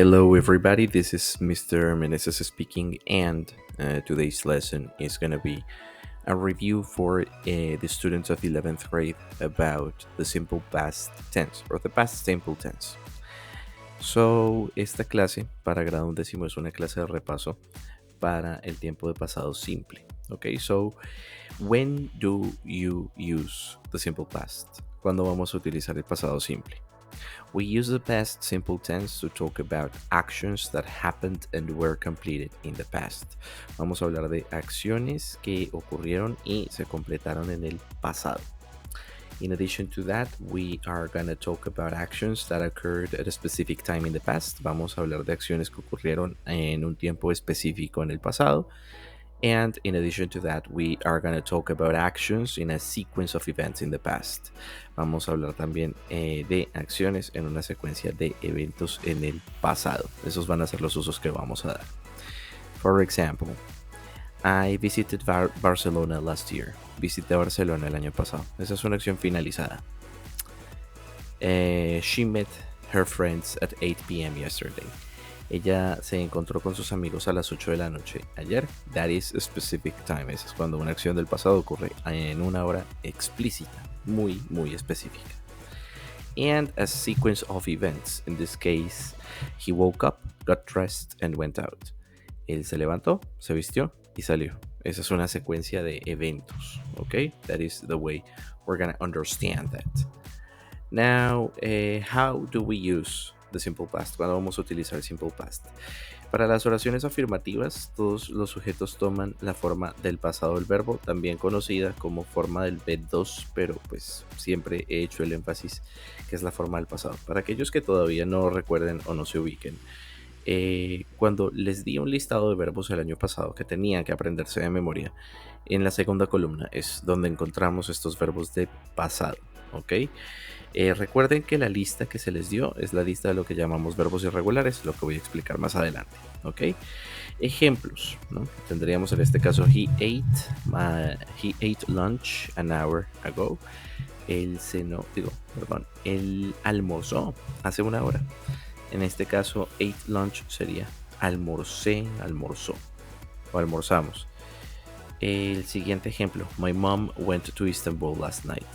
Hello, everybody. This is Mr. Meneses speaking, and today's lesson is going to be a review for the students of 11th grade about the simple past tense or the past simple tense. So, esta clase para grado undécimo es una clase de repaso para el tiempo de pasado simple. Okay, so when do you use the simple past? ¿Cuándo vamos a utilizar el pasado simple? We use the past simple tense to talk about actions that happened and were completed in the past. Vamos a hablar de acciones que ocurrieron y se completaron en el pasado. In addition to that, we are going to talk about actions that occurred at a specific time in the past. Vamos a hablar de acciones que ocurrieron en un tiempo específico en el pasado. And in addition to that, we are going to talk about actions in a sequence of events in the past. Vamos a hablar también de acciones en una secuencia de eventos en el pasado. Esos van a ser los usos que vamos a dar. For example, I visited Barcelona last year. Visité Barcelona el año pasado. Esa es una acción finalizada. She met her friends at 8 p.m. yesterday. Ella se encontró con sus amigos a las 8 de la noche ayer. That is a specific time. Esa es cuando una acción del pasado ocurre en una hora explícita, muy, muy específica. And a sequence of events. In this case, he woke up, got dressed, and went out. Él se levantó, se vistió y salió. Esa es una secuencia de eventos. Okay? That is the way we're going to understand that. Now, how do we use the simple past? ¿Cuándo vamos a utilizar el simple past? Para las oraciones afirmativas, todos los sujetos toman la forma del pasado del verbo, también conocida como forma del V2, pero pues siempre he hecho el énfasis que es la forma del pasado. Para aquellos que todavía no recuerden o no se ubiquen, cuando les di un listado de verbos el año pasado que tenían que aprenderse de memoria, en la segunda columna es donde encontramos estos verbos de pasado, ¿ok? Recuerden que la lista que se les dio es la lista de lo que llamamos verbos irregulares, lo que voy a explicar más adelante, ¿ok? Ejemplos, ¿no? Tendríamos en este caso, he ate lunch an hour ago. Él almorzó hace una hora. En este caso, ate lunch sería almorzó o almorzamos. El siguiente ejemplo, my mom went to Istanbul last night.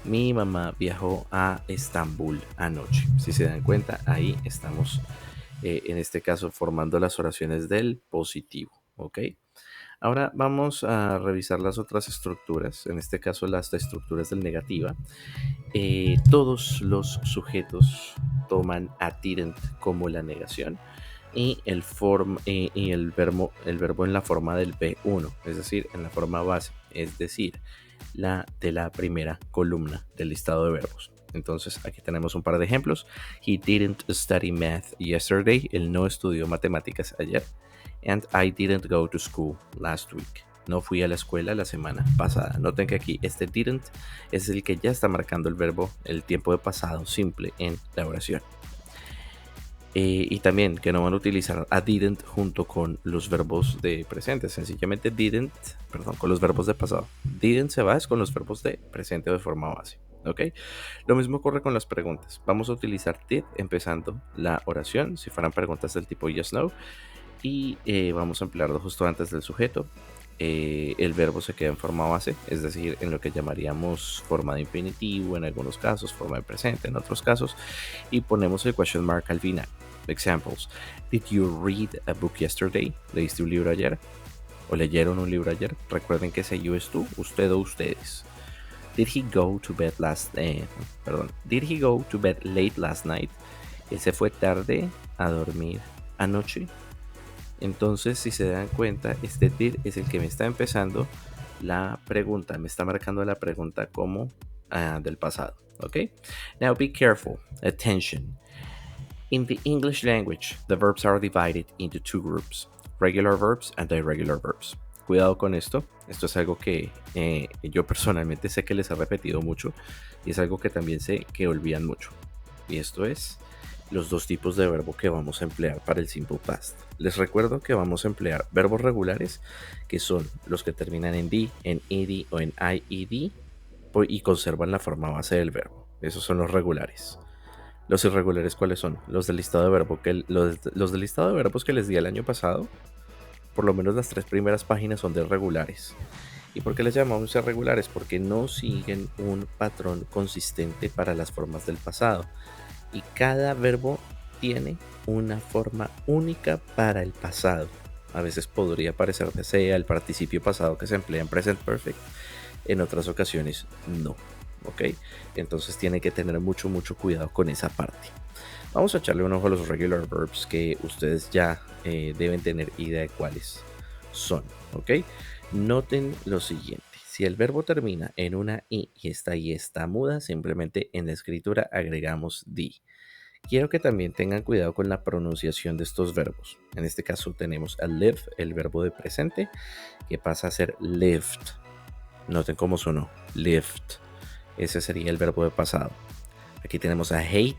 Mi mamá viajó a Estambul anoche. Si se dan cuenta, ahí estamos, en este caso, formando las oraciones del positivo, ¿ok? Ahora vamos a revisar las otras estructuras, en este caso las estructuras del negativa. Todos los sujetos toman a didn't como la negación y el verbo en la forma del B1, es decir, en la forma base, es decir, la de la primera columna del listado de verbos. Entonces aquí tenemos un par de ejemplos. He didn't study math yesterday. Él no estudió matemáticas ayer. And I didn't go to school last week. No fui a la escuela la semana pasada. Noten que aquí este didn't es el que ya está marcando el verbo, el tiempo de pasado simple en la oración. Y también que no van a utilizar a didn't junto con los verbos de presente. Sencillamente con los verbos de pasado. Didn't se va es con los verbos de presente o de forma base. ¿Ok? Lo mismo ocurre con las preguntas. Vamos a utilizar did empezando la oración, si fueran preguntas del tipo yes, no. Y vamos a emplearlo justo antes del sujeto. El verbo se queda en forma base, es decir, en lo que llamaríamos forma de infinitivo en algunos casos, forma de presente en otros casos, y ponemos el question mark al final. Examples: Did you read a book yesterday? ¿Leíste un libro ayer? ¿O leyeron un libro ayer? Recuerden que ese you es tú, usted o ustedes. Did he go to bed Did he go to bed late last night? Él se fue tarde a dormir anoche. Entonces, si se dan cuenta, este did es el que me está empezando la pregunta, me está marcando la pregunta como del pasado, ¿ok? Now be careful, attention. In the English language, the verbs are divided into two groups, regular verbs and irregular verbs. Cuidado con esto es algo que yo personalmente sé que les he repetido mucho y es algo que también sé que olvidan mucho. Y esto es los dos tipos de verbo que vamos a emplear para el simple past. Les recuerdo que vamos a emplear verbos regulares, que son los que terminan en d, en ed o en ied y conservan la forma base del verbo. Esos son los regulares. Los irregulares, ¿cuáles son? Los del listado de verbo los del listado de verbos que les di el año pasado, por lo menos las 3 primeras páginas son de irregulares. ¿Y por qué les llamamos irregulares? Porque no siguen un patrón consistente para las formas del pasado. Y cada verbo tiene una forma única para el pasado. A veces podría parecer que sea el participio pasado que se emplea en present perfect, en otras ocasiones no. ¿Ok? Entonces tiene que tener mucho cuidado con esa parte. Vamos a echarle un ojo a los regular verbs que ustedes ya deben tener idea de cuáles son. ¿Ok? Noten lo siguiente. Si el verbo termina en una I y esta I está muda, simplemente en la escritura agregamos D. Quiero que también tengan cuidado con la pronunciación de estos verbos. En este caso tenemos a live, el verbo de presente, que pasa a ser lived. Noten cómo sonó, lived. Ese sería el verbo de pasado. Aquí tenemos a hate,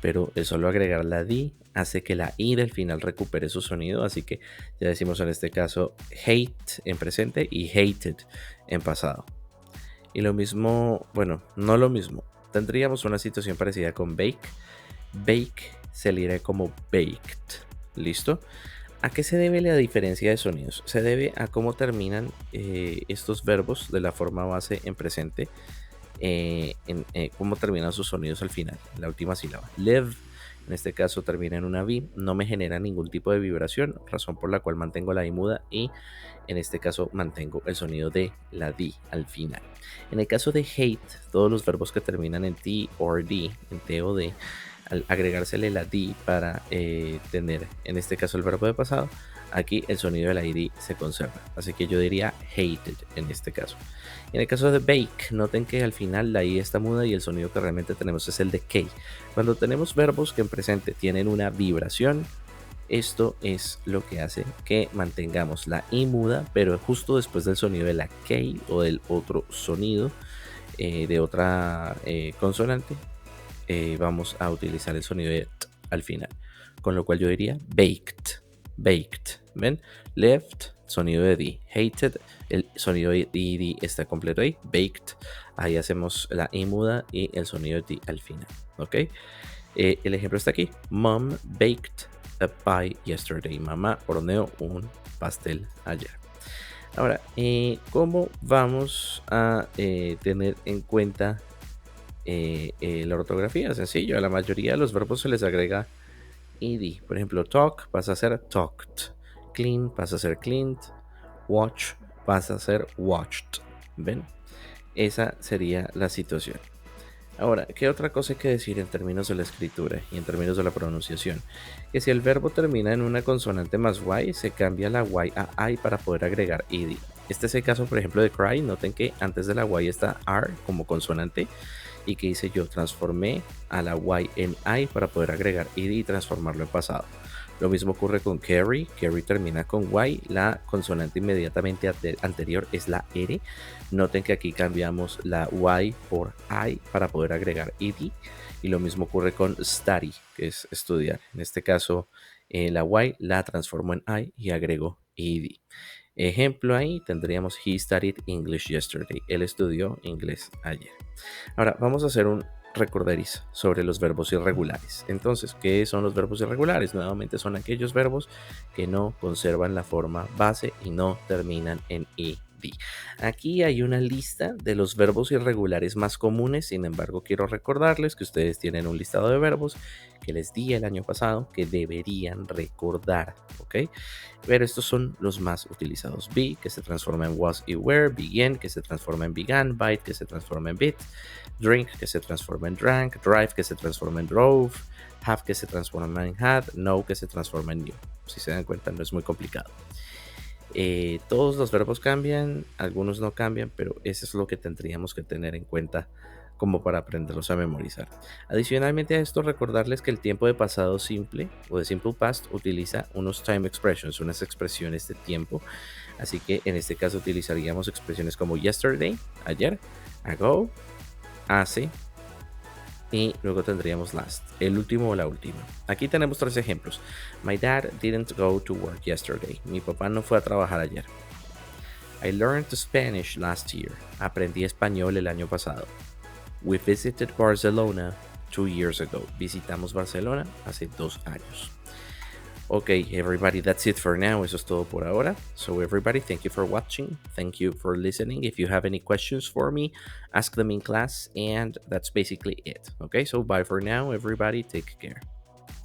pero el solo agregar la D hace que la I del final recupere su sonido, así que ya decimos en este caso hate en presente y hated en pasado. Y lo mismo, bueno, no lo mismo. Tendríamos una situación parecida con bake. Bake se leerá como baked. ¿Listo? ¿A qué se debe la diferencia de sonidos? Se debe a cómo terminan estos verbos de la forma base en presente, cómo terminan sus sonidos al final, la última sílaba. Live, en este caso termina en una V, no me genera ningún tipo de vibración, razón por la cual mantengo la I muda y en este caso mantengo el sonido de la D al final. En el caso de hate, todos los verbos que terminan en T o D, en T o D, al agregársele la D para tener en este caso el verbo de pasado, aquí el sonido de la ID se conserva. Así que yo diría hated en este caso. En el caso de bake, noten que al final la I está muda y el sonido que realmente tenemos es el de K. Cuando tenemos verbos que en presente tienen una vibración, esto es lo que hace que mantengamos la I muda, pero justo después del sonido de la K o del otro sonido de otra consonante, vamos a utilizar el sonido de t al final. Con lo cual yo diría baked, baked. ¿Ven? Left, sonido de D. Hated, el sonido de D está completo ahí. Baked, ahí hacemos la I muda y el sonido de D al final. ¿Ok? El ejemplo está aquí. Mom baked a pie yesterday. Mamá horneó un pastel ayer. Ahora, ¿cómo vamos a tener en cuenta la ortografía? Sencillo, a la mayoría de los verbos se les agrega ed. Por ejemplo, talk pasa a ser talked, clean pasa a ser cleaned, watch pasa a ser watched. ¿Ven? Esa sería la situación. Ahora, ¿qué otra cosa hay que decir en términos de la escritura y en términos de la pronunciación? Que si el verbo termina en una consonante más y, se cambia la y a I para poder agregar ed. Este es el caso, por ejemplo, de cry. Noten que antes de la y está r como consonante. ¿Y que hice yo? Transformé a la y en I para poder agregar ed y transformarlo en pasado. Lo mismo ocurre con carry. Carry termina con y. La consonante inmediatamente anterior es la R. Noten que aquí cambiamos la y por I para poder agregar ed. Y lo mismo ocurre con study, que es estudiar. En este caso, la y la transformo en I y agrego ed. Ejemplo ahí tendríamos he studied English yesterday. Él estudió inglés ayer. Ahora vamos a hacer un recordariz sobre los verbos irregulares. Entonces, ¿qué son los verbos irregulares? Nuevamente son aquellos verbos que no conservan la forma base y no terminan en ed. Aquí hay una lista de los verbos irregulares más comunes. Sin embargo, quiero recordarles que ustedes tienen un listado de verbos que les di el año pasado que deberían recordar, ¿ok? Pero estos son los más utilizados. Be, que se transforma en was y were. Begin, que se transforma en began. Bite, que se transforma en bit. Drink, que se transforma en drank. Drive, que se transforma en drove. Have, que se transforma en had. Know, que se transforma en knew. Si se dan cuenta, no es muy complicado. Todos los verbos cambian, algunos no cambian, pero eso es lo que tendríamos que tener en cuenta como para aprenderlos a memorizar. Adicionalmente a esto, recordarles que el tiempo de pasado simple o de simple past utiliza unos time expressions, unas expresiones de tiempo. Así que en este caso utilizaríamos expresiones como yesterday, ayer, ago, hace, y luego tendríamos last, el último o la última. Aquí tenemos 3 ejemplos. My dad didn't go to work yesterday. Mi papá no fue a trabajar ayer. I learned Spanish last year. Aprendí español el año pasado. We visited Barcelona 2 years ago. Visitamos Barcelona hace 2 años. Okay, everybody, that's it for now. Eso es todo por ahora. So, everybody, thank you for watching. Thank you for listening. If you have any questions for me, ask them in class. And that's basically it. Okay, so bye for now, everybody. Take care.